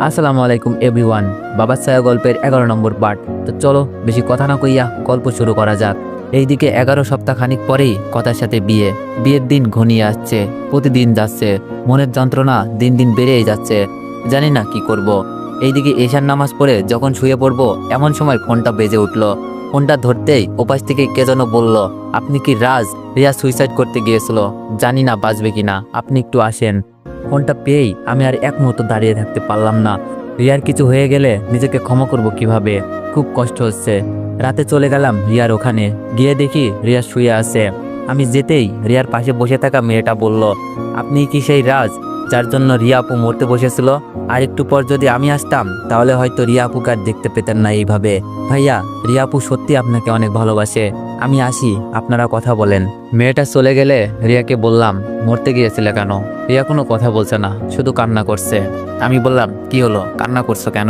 আসসালামু আলাইকুম এভরিওয়ান। বাবা ছায়া গল্পের 11 নম্বর পার্ট। তো চলো বেশি কথা না কইয়া গল্প শুরু করা যাক। এইদিকে 11 সপ্তাহ খানিক পরেই কথার সাথে বিয়ের দিন ঘনিয়ে আসছে, প্রতিদিন যাচ্ছে, মনের যন্ত্রণা দিন দিন বেড়েই যাচ্ছে, জানি না কি করব। এইদিকে এশার নামাজ পড়ে যখন শুয়ে পড়বো এমন সময় ফোনটা বেজে উঠলো। ফোনটা ধরতেই ওপাশ থেকে কে যেন বলল, আপনি কি রাজ? রিয়া সুইসাইড করতে গিয়েছিল, জানি না বাঁচবে কিনা, আপনি একটু আসেন। ফোনটা পেয়েই আমি আর এক মুহূর্ত দাঁড়িয়ে থাকতে পারলাম না। রিয়ার কিছু হয়ে গেলে নিজেকে ক্ষমা করব কিভাবে, খুব কষ্ট হচ্ছে। রাতে চলে গেলাম রিয়ার ওখানে, গিয়ে দেখি রিয়া শুয়ে আছে। আমি যেতেই রিয়ার পাশে বসে থাকা মেয়েটা বলল, আপনি কি সেই রাজ যার জন্য রিয়া আপু মরতে বসেছিল? আর একটু পর যদি আমি আসতাম তাহলে হয়তো রিয়া আপুকে আর দেখতে পেতেন না এইভাবে। ভাইয়া, রিয়া আপু সত্যি আপনাকে অনেক ভালোবাসে, আমি আসি, আপনারা কথা বলেন। মেয়েটা চলে গেলে রিয়াকে বললাম, মরতে গিয়েছিলে কেন? রিয়া কোনো কথা বলছে না, শুধু কান্না করছে। আমি বললাম, কি হলো, কান্না করছো কেন?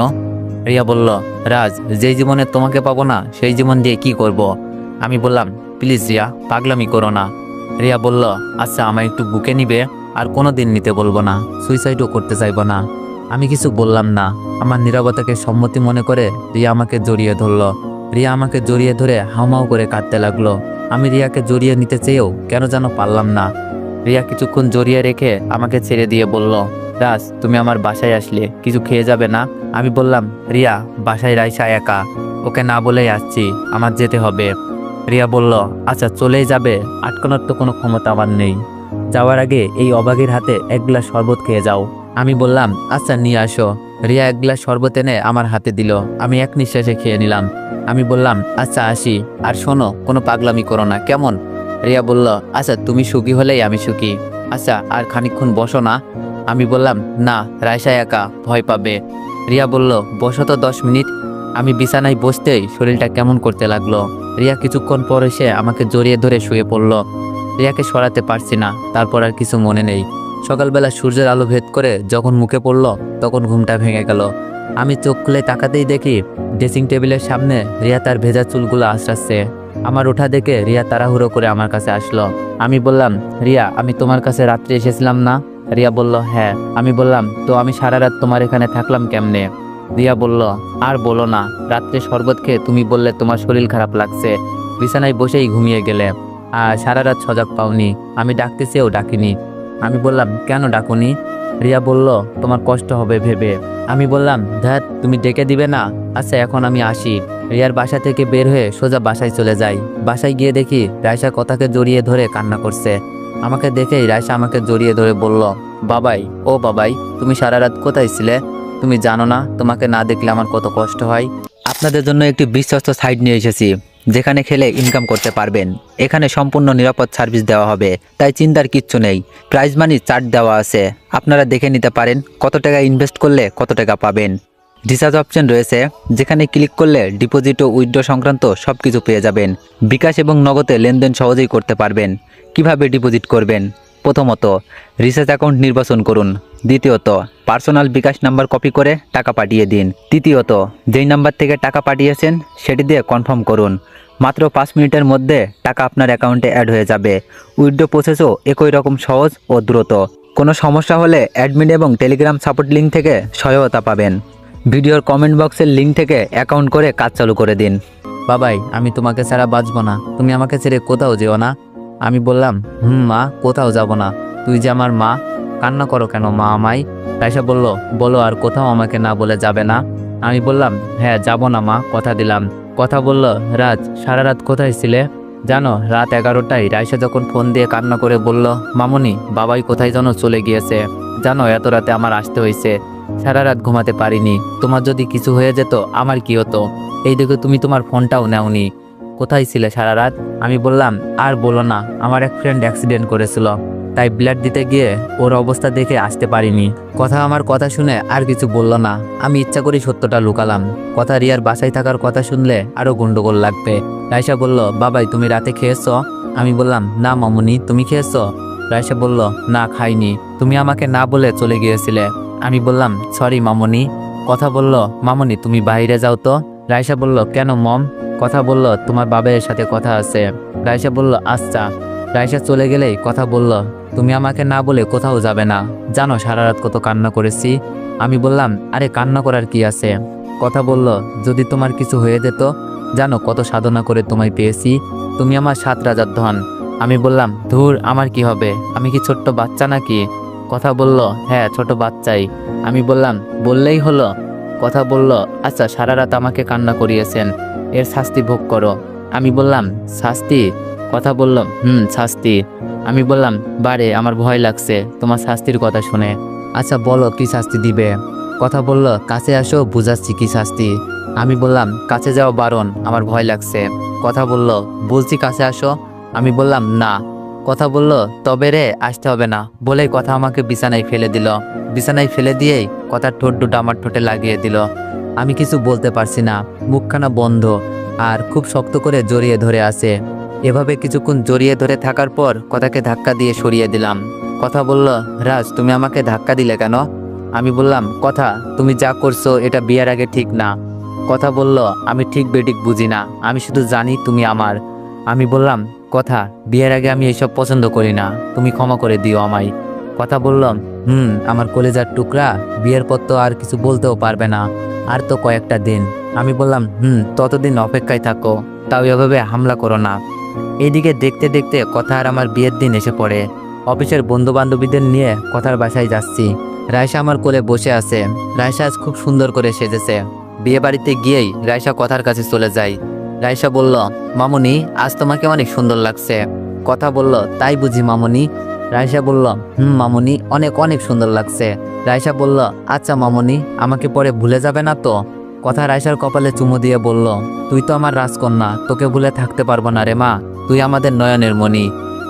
রিয়া বলল, রাজ, যেই জীবনে তোমাকে পাবো না সেই জীবন দিয়ে কি করব? আমি বললাম, প্লিজ রিয়া, পাগলামি করো না। রিয়া বলল, আচ্ছা আমায় একটু বুকে নিবে, আর কোনো দিন নিতে বলবো না, সুইসাইডও করতে চাইবো না। আমি কিছু বললাম না। আমার নীরবতাকে সম্মতি মনে করে রিয়া আমাকে জড়িয়ে ধরলো। রিয়া আমাকে জড়িয়ে ধরে হাউমাউ করে কাঁদতে লাগলো। আমি রিয়াকে জড়িয়ে নিতে চেয়েও কেন যেন পারলাম না। রিয়া কিছুক্ষণ জড়িয়ে রেখে আমাকে ছেড়ে দিয়ে বলল, রাজ, তুমি আমার বাসায় আসলে কিছু খেয়ে যাবে না? আমি বললাম, রিয়া, বাসায় রাইসা একা, ওকে না বলেই আসছি, আমার যেতে হবে। রিয়া বলল, আচ্ছা চলেই যাবে, আটকানোর তো কোনো ক্ষমতা আমার নেই। যাওয়ার আগে এই অবাগের হাতে এক গ্লাস শরবত খেয়ে যাও। আমি বললাম, আচ্ছা নিয়ে আসো। রিয়া এক গ্লাস শরবত এনে আমার হাতে দিল। আমি এক নিঃশ্বাসে খেয়ে নিলাম। আমি বললাম, আচ্ছা আসি, আর শোনো, কোনো পাগলামি করো না, কেমন? রিয়া বলল, আচ্ছা তুমি সুখী হলেই আমি সুখী। আচ্ছা আর খানিকক্ষণ বসো না? আমি বললাম, না, রাইসা একা, ভয় পাবে। রিয়া বলল, বসো তো 10 মিনিট। আমি বিছানায় বসতেই শরীরটা কেমন করতে লাগলো। রিয়া কিছুক্ষণ পর এসে আমাকে জড়িয়ে ধরে শুয়ে পড়ল। রিয়াকে সরাতে পারছি না, তারপর আর কিছু মনে নেই। সকালবেলা সূর্যের আলো ভেদ করে যখন মুখে পড়ল তখন ঘুমটা ভেঙে গেল। আমি চোখ খুলে তাকাতেই দেখি ড্রেসিং টেবিলের সামনে রিয়া তার ভেজা চুলগুলো আঁচড়াচ্ছে। আমার ওঠা দেখে রিয়া তাড়াহুড়ো করে আমার কাছে আসলো। আমি বললাম, রিয়া, আমি তোমার কাছে রাত্রে এসেছিলাম না? রিয়া বলল, হ্যাঁ। আমি বললাম, তো আমি সারা রাত তোমার এখানে থাকলাম কেমনে? রিয়া বলল, আর বলো না, রাত্রে শরবত খেয়ে তুমি বললে তোমার শরীর খারাপ লাগছে, বিছানায় বসেই ঘুমিয়ে গেলে, আর সারা রাত সজাগ পাওনি। আমি ডাকতে চেয়েও ডাকিনি। আমি বললাম, কেন ডাকুনি? রিয়া বলল, তোমার কষ্ট হবে ভেবে। আমি বললাম, ধ্যাত, তুমি ডেকে দিবে না? আচ্ছা এখন আমি আসি। রিয়ার বাসা থেকে বের হয়ে সোজা বাসায় চলে যাই। বাসায় গিয়ে দেখি রায়সা কথাকে জড়িয়ে ধরে কান্না করছে। আমাকে দেখেই রায়সা আমাকে জড়িয়ে ধরে বলল, বাবাই, ও বাবাই, তুমি সারা রাত কোথায় ছিলে? তুমি জানো না তোমাকে না দেখলে আমার কত কষ্ট হয়? আপনাদের জন্য একটি বিশ্বস্ত সাইট নিয়ে এসেছি, যেখানে খেলে ইনকাম করতে পারবেন। এখানে সম্পূর্ণ নিরাপদ সার্ভিস দেওয়া হবে, তাই চিন্তার কিচ্ছু নেই। প্রাইজ মানি চার্ট দেওয়া আছে, আপনারা দেখে নিতে পারেন কত টাকা ইনভেস্ট করলে কত টাকা পাবেন। রিচার্জ অপশন রয়েছে, যেখানে ক্লিক করলে ডিপোজিট ও উইথড্র সংক্রান্ত সব কিছু পেয়ে যাবেন। বিকাশ এবং নগদে লেনদেন সহজেই করতে পারবেন। কিভাবে ডিপোজিট করবেন? প্রথমত, রিচার্জ অ্যাকাউন্ট নির্বাচন করুন। দ্বিতীয়ত, পার্সোনাল বিকাশ নাম্বার কপি করে টাকা পাঠিয়ে দিন। তৃতীয়ত, যেই নাম্বার থেকে টাকা পাঠিয়েছেন সেটি দিয়ে কনফার্ম করুন। মাত্র 5 মিনিটের মধ্যে টাকা আপনার অ্যাকাউন্টে অ্যাড হয়ে যাবে। উইথড্র প্রসেসও একই রকম সহজ ও দ্রুত। কোনো সমস্যা হলে অ্যাডমিন এবং টেলিগ্রাম সাপোর্ট লিঙ্ক থেকে সহায়তা পাবেন। ভিডিওর কমেন্ট বক্সের লিঙ্ক থেকে অ্যাকাউন্ট করে কাজ চালু করে দিন। বাবাই, আমি তোমাকে ছাড়া বাঁচবো না, তুমি আমাকে ছেড়ে কোথাও যেও না। আমি বললাম, মা, কোথাও যাব না, তুই যে আমার মা। কান্না করো কেন মা আমায়? রাইসা বলল, বলো আর কোথাও আমাকে না বলে যাবে না? আমি বললাম, হ্যাঁ যাব না মা, কথা দিলাম। কথা বলল, রাজ, সারা রাত কোথায় ছিলে? জানো, রাত 11টায় রাইসা যখন ফোন দিয়ে কান্না করে বলল, মামুনি, বাবাই কোথায় যেন চলে গিয়েছে, জানো এত রাতে আমার আসতে হয়েছে, সারা রাত ঘুমাতে পারিনি, তোমার যদি কিছু হয়ে যেত আমার কি হতো? এই দেখো তুমি তোমার ফোনটাও নেওনি, কোথায় ছিলে সারা রাত? আমি বললাম, আর বলো না, আমার এক ফ্রেন্ড অ্যাক্সিডেন্ট করেছিল, তাই ব্লাড দিতে গিয়ে ওর অবস্থা দেখে আসতে পারিনি। আমার কথা শুনে আর কিছু বলল না। আমি ইচ্ছা করি সত্যটা লুকালাম। রিয়ার বাসায় থাকার কথা শুনলে আরো গন্ডগোল লাগবে। রাইসা বলল, বাবাই তুমি রাতে খেয়েছো? আমি বললাম, না মামুনি, তুমি খেয়েছো? রাইসা বলল, না খাইনি, তুমি আমাকে না বলে চলে গিয়েছিলে। আমি বললাম, সরি মামুনি। বলল, মামুনি তুমি বাইরে যাও তো। রাইসা বলল, কেন মম? বলল, তোমার বাবার সাথে কথা আছে। রাইসা বলল, আচ্ছা। রাইসা চলে গেলেই বলল, তুমি আমাকে না বলে কোথাও যাবে না, জানো সারা রাত কত কান্না করেছি। আমি বললাম, আরে কান্না করার কি আছে? কথা বলল, যদি তোমার কিছু হয়ে যেত, জানো কত সাধনা করে তোমায় পেয়েছি, তুমি আমার 7 রাজার ধন। আমি বললাম, ধুর, আমার কি হবে, আমি কি ছোট্ট বাচ্চা নাকি? কথা বলল, হ্যাঁ ছোট বাচ্চাই। আমি বললাম, বললেই হলো। কথা বলল, আচ্ছা সারা রাত আমাকে কান্না করিয়েছেন, এর শাস্তি ভোগ করো। আমি বললাম, শাস্তি? কথা বলল, শাস্তি। আমি বললাম, বারে আমার ভয় লাগছে তোমার শাস্তির কথা শুনে। আচ্ছা বলো কি শাস্তি দিবে? কথা বলল, কাছে আসো বুঝাচ্ছি কি শাস্তি। আমি বললাম, কাছে যাও বারণ, আমার ভয় লাগছে। কথা বলল, বলছি কাছে আসো। আমি বললাম, না। কথা বলল, তবে রে আসতে হবে না বলেই কথা আমাকে বিছানায় ফেলে দিল। বিছানায় ফেলে দিয়েই কথার ঠোঁট দুটো আমার ঠোঁটে লাগিয়ে দিল। আমি কিছু বলতে পারছি না, মুখখানা বন্ধ আর খুব শক্ত করে জড়িয়ে ধরে আছে। এভাবে কিছুক্ষণ জড়িয়ে ধরে থাকার পর কথাকে ধাক্কা দিয়ে সরিয়ে দিলাম। কথা বলল, রাজ তুমি আমাকে ধাক্কা দিলে কেন? আমি বললাম, কথা তুমি যা করছো এটা বিয়ের আগে ঠিক না। কথা বলল, আমি ঠিক বেঠিক বুঝি না, আমি শুধু জানি তুমি আমার। আমি বললাম, কথা বিয়ের আগে আমি এসব পছন্দ করি না, তুমি ক্ষমা করে দিও আমায়। কথা বললাম, আমার কলেজার টুকরা, বিয়ের পর তো আর কিছু বলতেও পারবে না, আর তো কয়েকটা দিন। আমি বললাম, ততদিন অপেক্ষায় থাকো, তাও এভাবে হামলা করো না। এইদিকে দেখতে দেখতে কথা আর আমার বিয়ের দিন এসে পড়ে। অফিসের বন্ধু বান্ধবীদের নিয়ে কথার বাসায় যাচ্ছি। রায়সা আমার কোলে বসে আছে। রায়সা আজ খুব সুন্দর করে সেজেছে। বিয়ে বাড়িতে গিয়েই রায়সা কথার কাছে চলে যায়। রায়সা বলল, মামুনি আজ তোমাকে অনেক সুন্দর লাগছে। কথা বলল, তাই বুঝি মামুনি? রায়সা বলল, মামুনি অনেক অনেক সুন্দর লাগছে। রায়সা বলল, আচ্ছা মামুনি, আমাকে পরে ভুলে যাবে না তো? কথা রায়সার কপালে চুমু দিয়ে বলল, তুই তো আমার রাজকন্যা, তোকে ভুলে থাকতে পারবো না রে মা, তুই আমাদের নয়নের মণি।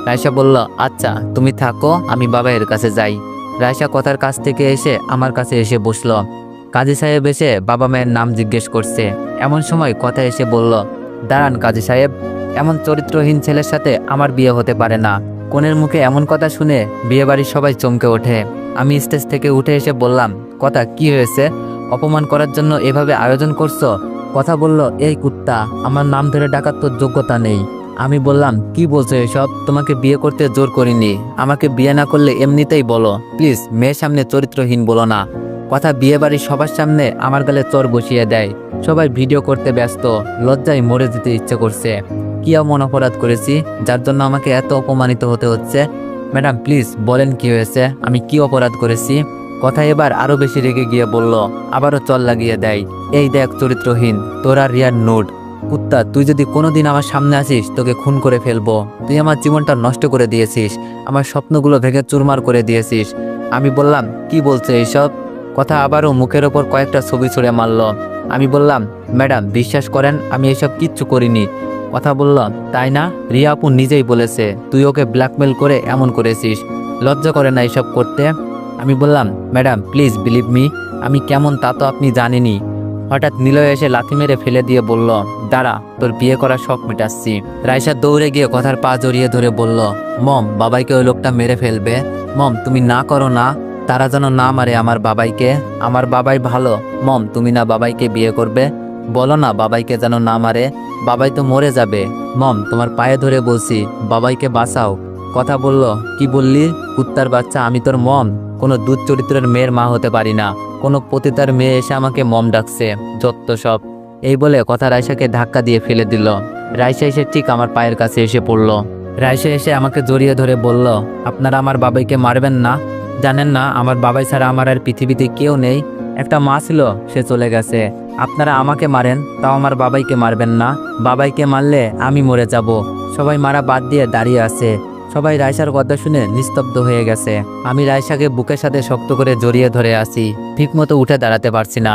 রায়সা বলল, আচ্ছা তুমি থাকো, আমি বাবাইয়ের কাছে যাই। রায়সা কথার কাছ থেকে এসে আমার কাছে এসে বসলো। কাজী সাহেব এসে বাবা মায়ের নাম জিজ্ঞেস করছে। এমন সময় কথা এসে বলল, দাঁড়ান কাজী সাহেব, এমন চরিত্রহীন ছেলের সাথে আমার বিয়ে হতে পারে না। কনের মুখে এমন কথা শুনে বিয়ে বাড়ির সবাই চমকে ওঠে। আমি স্টেজ থেকে উঠে এসে বললাম, কথা কি হয়েছে? অপমান করার জন্য এভাবে আয়োজন করছো? কথা বলল, এই কুত্তা, আমার নাম ধরে ডাকার তোর যোগ্যতা নেই। আমি বললাম, কি বলছো এসব? তোমাকে বিয়ে করতে জোর করিনি, আমাকে বিয়ে না করলে এমনিতেই বলো, প্লিজ মেয়ের সামনে চরিত্রহীন বলো না। কথা বিয়ে বাড়ির সবার সামনে আমার গালে চর বসিয়ে দেয়। সবাই ভিডিও করতে ব্যস্ত, লজ্জায় মরে যেতে ইচ্ছে করছে। কি এমন অপরাধ করেছি যার জন্য আমাকে এত অপমানিত হতে হচ্ছে? ম্যাডাম প্লিজ বলেন কি হয়েছে, আমি কি অপরাধ করেছি? কথা এবার আরো বেশি রেগে গিয়ে বলল, আবারও চল লাগিয়ে দেয়, এই দেখ চরিত্রহীন, তোর আর রিয়ার নোট। কুত্তা, তুই যদি কোনোদিন আমার সামনে আসিস তোকে খুন করে ফেলবো। তুই আমার জীবনটা নষ্ট করে দিয়েছিস, আমার স্বপ্নগুলো ভেঙে চুরমার করে দিয়েছিস। আমি বললাম, কি বলছে এইসব? কথা আবারও মুখের ওপর কয়েকটা ছবি ছুঁড়ে মারল। আমি বললাম, ম্যাডাম বিশ্বাস করেন আমি এসব কিচ্ছু করিনি। কথা বলল, তাই না? রিয়া আপু নিজেই বলেছে তুই ওকে ব্ল্যাকমেল করে এমন করেছিস, লজ্জা করে না এসব করতে? আমি বললাম, ম্যাডাম প্লিজ বিলিভ মি, আমি কেমন তা তো আপনি জানেনই। হঠাৎ নিলয় এসে লাথি মেরে ফেলে দিয়ে বলল, দাঁড়া, তোর বিয়ে করার শখ মেটাচ্ছি। রায়সা দৌড়ে গিয়ে কথার পা জড়িয়ে ধরে বলল, মম বাবাইকে ওই লোকটা মেরে ফেলবে। মম তুমি না করো না, তারা যেন না মারে আমার বাবাইকে, আমার বাবাই ভালো। মম তুমি না বাবাইকে বিয়ে করবে? বলো না বাবাইকে যেন না মারে, বাবাই তো মরে যাবে। মম তোমার পায়ে ধরে বলছি, বাবাইকে বাঁচাও। কথা বলল, কি বললি? কুত্তার বাচ্চা, আমি তোর মম? কোনো দুধ চরিত্রের মেয়ের মা হতে পারি না, কোনো পতিতার মেয়ে এসে আমাকে মম ডাকছে, যত সব। এই বলে কথা রায়সাকে ধাক্কা দিয়ে ফেলে দিল। রায়সা এসে ঠিক আমার পায়ের কাছে এসে পড়ল। রায়সা এসে আমাকে জড়িয়ে ধরে বলল, আপনারা আমার বাবাইকে মারবেন না? জানেন না আমার বাবাই ছাড়া আমার আর পৃথিবীতে কেউ নেই? একটা মা ছিল, সে চলে গেছে। আপনারা আমাকে মারেন, তাও আমার বাবাইকে মারবেন না? বাবাইকে মারলে আমি মরে যাব। সবাই মারা বাদ দিয়ে দাঁড়িয়ে আছে। সবাই রায়সার কথা শুনে নিস্তব্ধ হয়ে গেছে। আমি রায়সাকে বুকের সাথে শক্ত করে জড়িয়ে ধরে আছি, ঠিকমতো উঠে দাঁড়াতে পারছি না।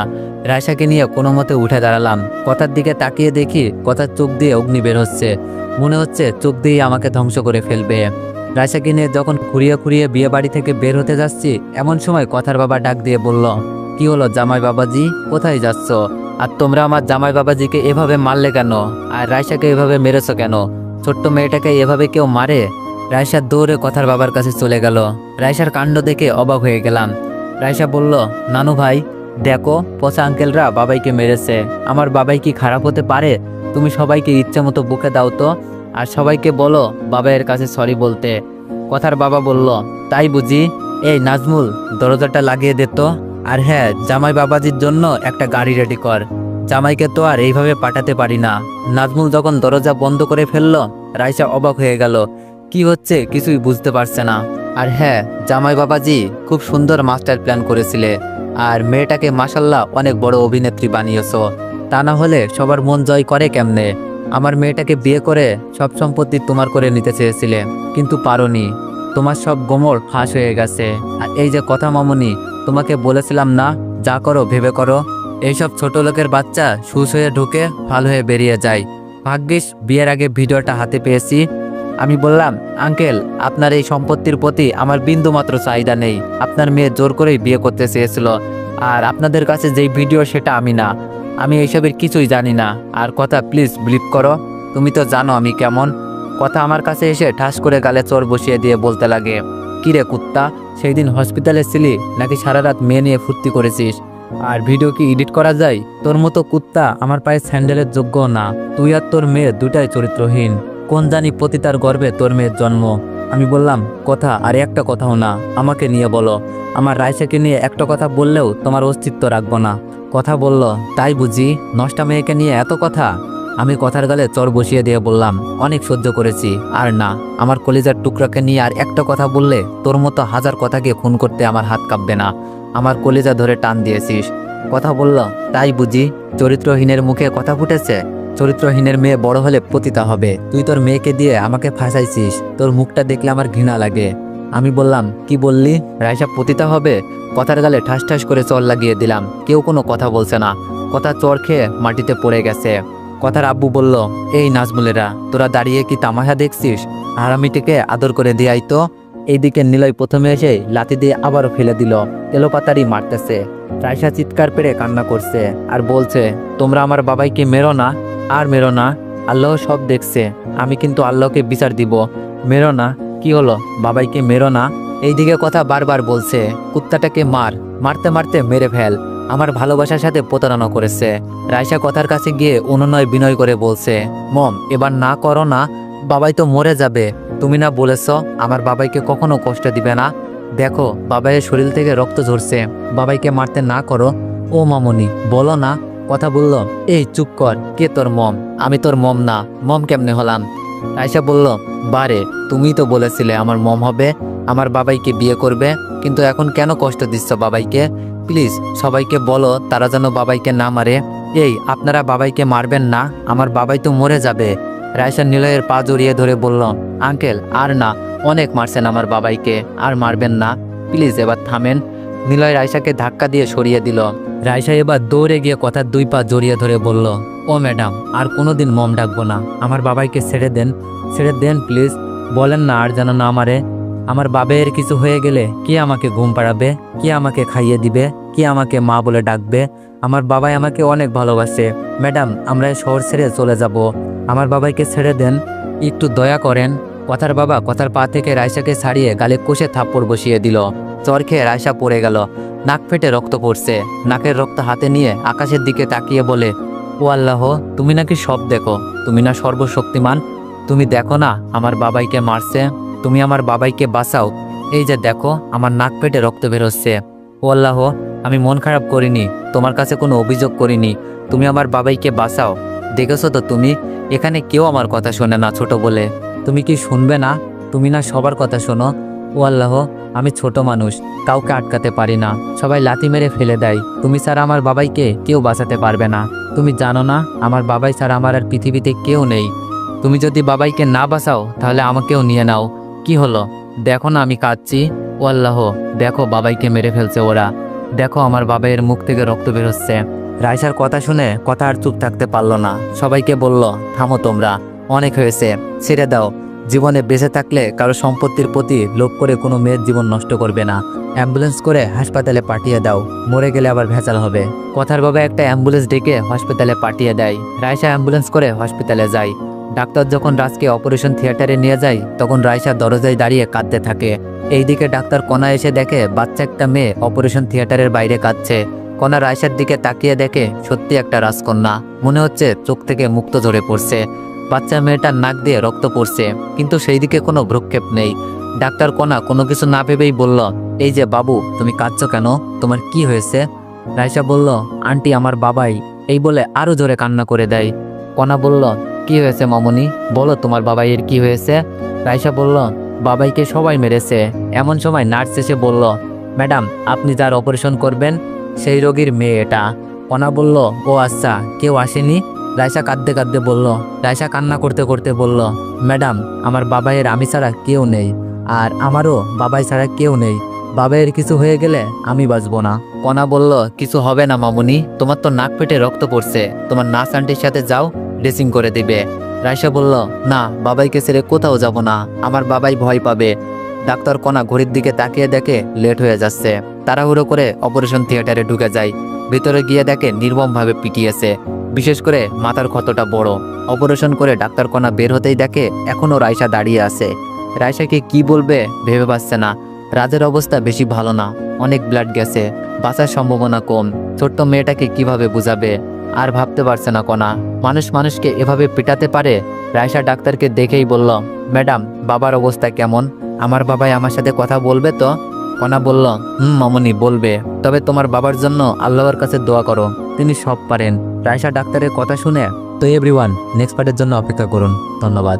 রায়সাকে নিয়ে কোনো মতে উঠে দাঁড়ালাম। কথার দিকে তাকিয়ে দেখি কথার চোখ দিয়ে অগ্নি বের হচ্ছে, মনে হচ্ছে চোখ দিয়ে আমাকে ধ্বংস করে ফেলবে। রায়সাকে নিয়ে যখন খুঁড়িয়ে খুঁড়িয়ে বিয়ে বাড়ি থেকে বের হতে যাচ্ছি, এমন সময় কথার বাবা ডাক দিয়ে বলল, কি হলো জামাই বাবাজি, কোথায় যাচ্ছ? আর তোমরা আমার জামাই বাবাজিকে এভাবে মারলে কেন? আর রায়সাকে এভাবে মেরেছো কেন? ছোট্ট মেয়েটাকে এভাবে কেউ মারে? রায়সা দৌড়ে কথার বাবার কাছে চলে গেল। রায়সার কাণ্ড দেখে অবাক হয়ে গেলাম। রায়সা বলল, নানু ভাই দেখো, পচা আঙ্কেলরা বাবাইকে মেরেছে, আমার বাবাই কি খারাপ হতে পারে? তুমি সবাইকে ইচ্ছে মতো বুকে দাও তো, আর সবাইকে বলো বাবাইয়ের কাছে সরি বলতে। কথার বাবা বলল, তাই বুঝি? এই নাজমুল, দরজাটা লাগিয়ে দে তো। আর হ্যাঁ, জামাই বাবাজির জন্য একটা গাড়ি রেডি কর। জামাইকে তো আর এইভাবে পাঠাতে পারি না। নাজমুল যখন দরজা বন্ধ করে ফেললো, রাইসা অবাক হয়ে গেল। কি হচ্ছে কিছুই বুঝতে পারছে না। আর হ্যাঁ, জামাই বাবাজি খুব সুন্দর মাস্টার প্ল্যান করেছিলে, আর মেয়েটাকে মাশাল্লাহ অনেক বড় অভিনেত্রী বানিয়েছো। তা না হলে সবার মন জয় করে কেমনে? আমার মেয়েটাকে বিয়ে করে সব সম্পত্তি তোমার করে নিতে চেয়েছিলে, কিন্তু পারোনি। তোমার সব গোমর ফাঁস হয়ে গেছে। আর এই যে কথা মামুনি, তোমাকে বলেছিলাম না, যা করো ভেবে করো। এইসব ছোট লোকের বাচ্চা সুস হয়ে ঢুকে ফাল হয়ে বেরিয়ে যায়। ভাগ্যিস বিয়ের আগে ভিডিওটা হাতে পেয়েছি। আমি বললাম, আঙ্কেল, আপনার এই সম্পত্তির প্রতি আমার বিন্দু মাত্র চাহিদা নেই। আপনার মেয়ে জোর করেই বিয়ে করতে চেয়েছিল। আর আপনাদের কাছে যেই ভিডিও সেটা আমি না, আমি এইসবের কিছুই জানি না। আর কথা প্লিজ বিলিভ করো, তুমি তো জানো আমি কেমন। কথা আমার কাছে এসে ঠাস করে গালে চোর বসিয়ে দিয়ে বলতে লাগে, কিরে কুত্তা, সেই দিন হসপিটালে ছিলি নাকি সারা রাত মেয়ে নিয়ে ফুর্তি করেছিস? আর ভিডিও কি এডিট করা যায়? তোর মতো কুত্তা আমার পায়ে স্যান্ডেলের যোগ্য না। তুই আর তোর মেয়ে দুটাই চরিত্রহীন। কোন জানি পতিতার গর্ভে তোর মেয়ের জন্ম। আমি বললাম, কথা আর একটা কথাও না, আমাকে নিয়ে বলো। আমার রাইসাকে নিয়ে একটা কথা বললেও তোমার অস্তিত্ব রাখবো না। কথা বলল, তাই বুঝি, নষ্টা মেয়েকে নিয়ে এত কথা? আমি কথার গালে চর বসিয়ে দিয়ে বললাম, অনেক সহ্য করেছি, আর না। আমার কলিজার টুকরাকে নিয়ে আর একটা কথা বললে তোর মতো হাজার কথাকে খুন করতে আমার হাত কাঁপবে না। আমার কলিজা ধরে টান দিয়েছিস। কথা বলল, তাই বুঝি, চরিত্রহীনের মুখে কথা ফুটেছে? চরিত্রহীনের মেয়ে বড় হলে পতিতা হবে। তুই তোর মেয়েকে দিয়ে আমাকে ফাঁসাইছিস। তোর মুখটা দেখলে আমার ঘৃণা লাগে। আমি বললাম, কি বললি? রাইসা পতিতা হবে? কথার গালে ঠাস ঠাস করে চর লাগিয়ে দিলাম। কেউ কোনো কথা বলছে না। কথা চর খেয়ে মাটিতে পড়ে গেছে। কথার আব্বু বলল, এই নাজমুলেরা, তোরা দাঁড়িয়ে কি তামাশা দেখছিস? হারামিটিকে আদর করে দিয়াই তো। এইদিকে নিলয় প্রথমে এসে লাথি দিয়ে আবারও ফেলে দিল। এলোপাতারি মারতেছে। রাইসা চিৎকার পেরে কান্না করছে আর বলছে, তোমরা আমার বাবাইকে মেরো না, আর মেরো না। আল্লাহ সব দেখছে। আমি কিন্তু আল্লাহকে বিচার দিব। মেরো না। কি হলো, বাবাইকে মেরো না? এইদিকে কথা বারবার বলছে, কুত্তাটাকে মার, মারতে মারতে মেরে ফেল। আমার ভালোবাসার সাথে প্রতারণা করেছে। রাইসা কথার কাছে গিয়ে অনুনয় বিনয় করে বলছে, মম, এবার না করো না, বাবাই তো মরে যাবে। তুমি না বলেছ আমার বাবাইকে কখনো কষ্ট দিবে না? দেখো, বাবাইয়ের শরীর থেকে রক্ত ঝরছে। বাবাইকে মারতে না করো। ও মামনি, বলো না। কথা বলল, এই চুপ কর, কে তোর মম? আমি তোর মম না। মম কেমনে হলাম? রাইসা বলল, বারে, তুমিই তো বলেছিলে আমার মম হবে, আমার বাবাইকে বিয়ে করবে, কিন্তু এখন কেন কষ্ট দিচ্ছ বাবাইকে? প্লিজ সবাইকে বলো তারা যেন বাবাইকে না মারে। এই, আপনারা বাবাইকে মারবেন না, আমার বাবাই তো মরে যাবে। রাইসা নিলয়ের পা জড়িয়ে ধরে বলল, আঙ্কেল, আর না, অনেক মারছেন আমার বাবাইকে, আর মারবেন না, প্লিজ এবার থামেন। নিলয় রাইসাকে ধাক্কা দিয়ে সরিয়ে দিল। রাইসা এবার দৌড়ে গিয়ে কথার দুই পা জড়িয়ে ধরে বলল, ও ম্যাডাম, আর কোনোদিন মম ডাকবো না। আমার বাবাইকে ছেড়ে দেন, ছেড়ে দেন প্লিজ। বলেন না আর যেন না মারে। আমার বাবের কিছু হয়ে গেলে কে আমাকে ঘুম পাড়াবে? কে আমাকে খাইয়ে দিবে? কে আমাকে মা বলে ডাকবে? আমার বাবাই আমাকে অনেক ভালোবাসে। ম্যাডাম, আমরা এই শহর ছেড়ে চলে যাব। আমার বাবাইকে ছেড়ে দেন, একটু দয়া করেন। কথার বাবা কথার পা থেকে রাইসাকে ছাড়িয়ে গালে কষে থাপ্পড় বসিয়ে দিল। চর খেয়ে রাইসা পড়ে গেল। নাক ফেটে রক্ত পড়ছে। নাকের রক্ত হাতে নিয়ে আকাশের দিকে তাকিয়ে বলে, ও আল্লাহ, তুমি নাকি সব দেখো? তুমি না সর্বশক্তিমান? তুমি দেখো না আমার বাবাইকে মারছে? তুমি আমার বাবাইকে বাঁচাও। এই যে দেখো, আমার নাক পেটে রক্ত বেরোচ্ছে। ও আল্লাহ, আমি মন খারাপ করিনি, তোমার কাছে কোনো অভিযোগ করিনি। তুমি আমার বাবাইকে বাঁচাও। দেখেছো তো তুমি, এখানে কেউ আমার কথা শোনে না ছোট বলে। তুমি কি শুনবে না? তুমি না সবার কথা শোনো। ও আল্লাহ, আমি ছোট মানুষ, কাউকে আটকাতে পারি না। সবাই লাথি মেরে ফেলে দেয়। তুমি ছাড়া আমার বাবাইকে কেউ বাঁচাতে পারবে না। তুমি জানো না আমার বাবাই ছাড়া আমার আর পৃথিবীতে কেউ নেই। তুমি যদি বাবাইকে না বাঁচাও তাহলে আমাকেও নিয়ে নাও। কি হলো, দেখো না আমি কাঁদছি। ও আল্লাহ, দেখো বাবাইকে মেরে ফেলছে ওরা। দেখো আমার বাবাইয়ের মুখ থেকে রক্ত বেরোচ্ছে। রাইসার কথা শুনে কথা আর চুপ থাকতে পারলো না। সবাইকে বলল, থামো তোমরা, অনেক হয়েছে, ছেড়ে দাও। জীবনে বেঁচে থাকলে কারো সম্পত্তির প্রতি লোভ করে কোনো মেয়ের জীবন নষ্ট করবে না। অ্যাম্বুলেন্স করে হাসপাতালে পাঠিয়ে দাও, মরে গেলে আবার ভেজাল হবে। কথার বাবা একটা অ্যাম্বুলেন্স ডেকে হসপিটালে পাঠিয়ে দেয়। রাইসা অ্যাম্বুলেন্স করে হসপিটালে যায়। ডাক্তার যখন রাজকে অপারেশন থিয়েটারে নিয়ে যায়, তখন রাইসা দরজায় দাঁড়িয়ে কাঁদতে থাকে। এইদিকে ডাক্তার কণা এসে দেখে বাচ্চা একটা মেয়ে অপারেশন থিয়েটারের বাইরে কাঁদছে। কণা রাইসার দিকে তাকিয়ে দেখে সত্যি একটা রাজকন্যা। মনে হচ্ছে চোখ থেকে মুক্ত ঝরে পড়ছে। বাচ্চা মেয়েটার নাক দিয়ে রক্ত পড়ছে, কিন্তু সেই দিকে কোনো ভ্রুক্ষেপ নেই। ডাক্তার কণা কোনো কিছু না ভেবেই বলল, এই যে বাবু, তুমি কাঁদছো কেন? তোমার কি হয়েছে? রাইসা বলল, আন্টি আমার বাবাই। এই বলে আরো জোরে কান্না করে দেয়। কণা বলল, কি হয়েছে মামুনি, বলো তোমার বাবাইয়ের কি হয়েছে? রাইসা বলল, বাবাইকে সবাই মেরেছে। এমন সময় নার্স এসে বলল, ম্যাডাম, আপনি যার অপারেশন করবেন সেই রোগীর মেয়ে এটা। কণা বলল, ও আচ্ছা, কেউ আসেনি? রাইসা কাঁদতে কাঁদতে বলল, রাইসা কান্না করতে করতে বলল, ম্যাডাম, আমার বাবাইয়ের আমি ছাড়া কেউ নেই, আর আমারও বাবাই ছাড়া কেউ নেই। বাবাইয়ের কিছু হয়ে গেলে আমি বাঁচবো না। কণা বলল, কিছু হবে না মামুনি, তোমার তো নাক পেটে রক্ত পড়ছে, তোমার নার্স আন্টির সাথে যাও, ড্রেসিং করে দিবে। রাইসা বলল, না, বাবাইকে ছেড়ে কোথাও যাব না, আমার বাবাই ভয় পাবে। ডাক্তার কণা ঘড়ির দিকে তাকিয়ে দেখে লেট হয়ে যাচ্ছে। তাড়াহুড়ো করে অপারেশন থিয়েটারে ঢুকে যায়। ভিতরে গিয়ে দেখে নির্মমভাবে পিটিয়েছে, বিশেষ করে মাথার ক্ষতটা বড়। অপারেশন করে ডাক্তার কণা বের হতেই দেখে এখনও রাইসা দাঁড়িয়ে আছে। রাইসাকে কি বলবে ভেবে পাচ্ছে না। রাজের অবস্থা বেশি ভালো না, অনেক ব্লাড গেছে, বাঁচার সম্ভাবনা কম। ছোট্ট মেয়েটাকে কিভাবে বুঝাবে? আর ভাবতে পারছে না কণা, মানুষ মানুষকে এভাবে পিটাতে পারে? রাইসা ডাক্তারকে দেখেই বলল, ম্যাডাম, বাবার অবস্থা কেমন? আমার বাবাই আমার সাথে কথা বলবে তো? কণা বলল, মামুনি বলবে, তবে তোমার বাবার জন্য আল্লাহর কাছে দোয়া করো, তিনি সব পারেন। রাইসা ডাক্তারের কথা শুনে, তো এভরিওয়ান, নেক্সট পার্টের জন্য অপেক্ষা করুন। ধন্যবাদ।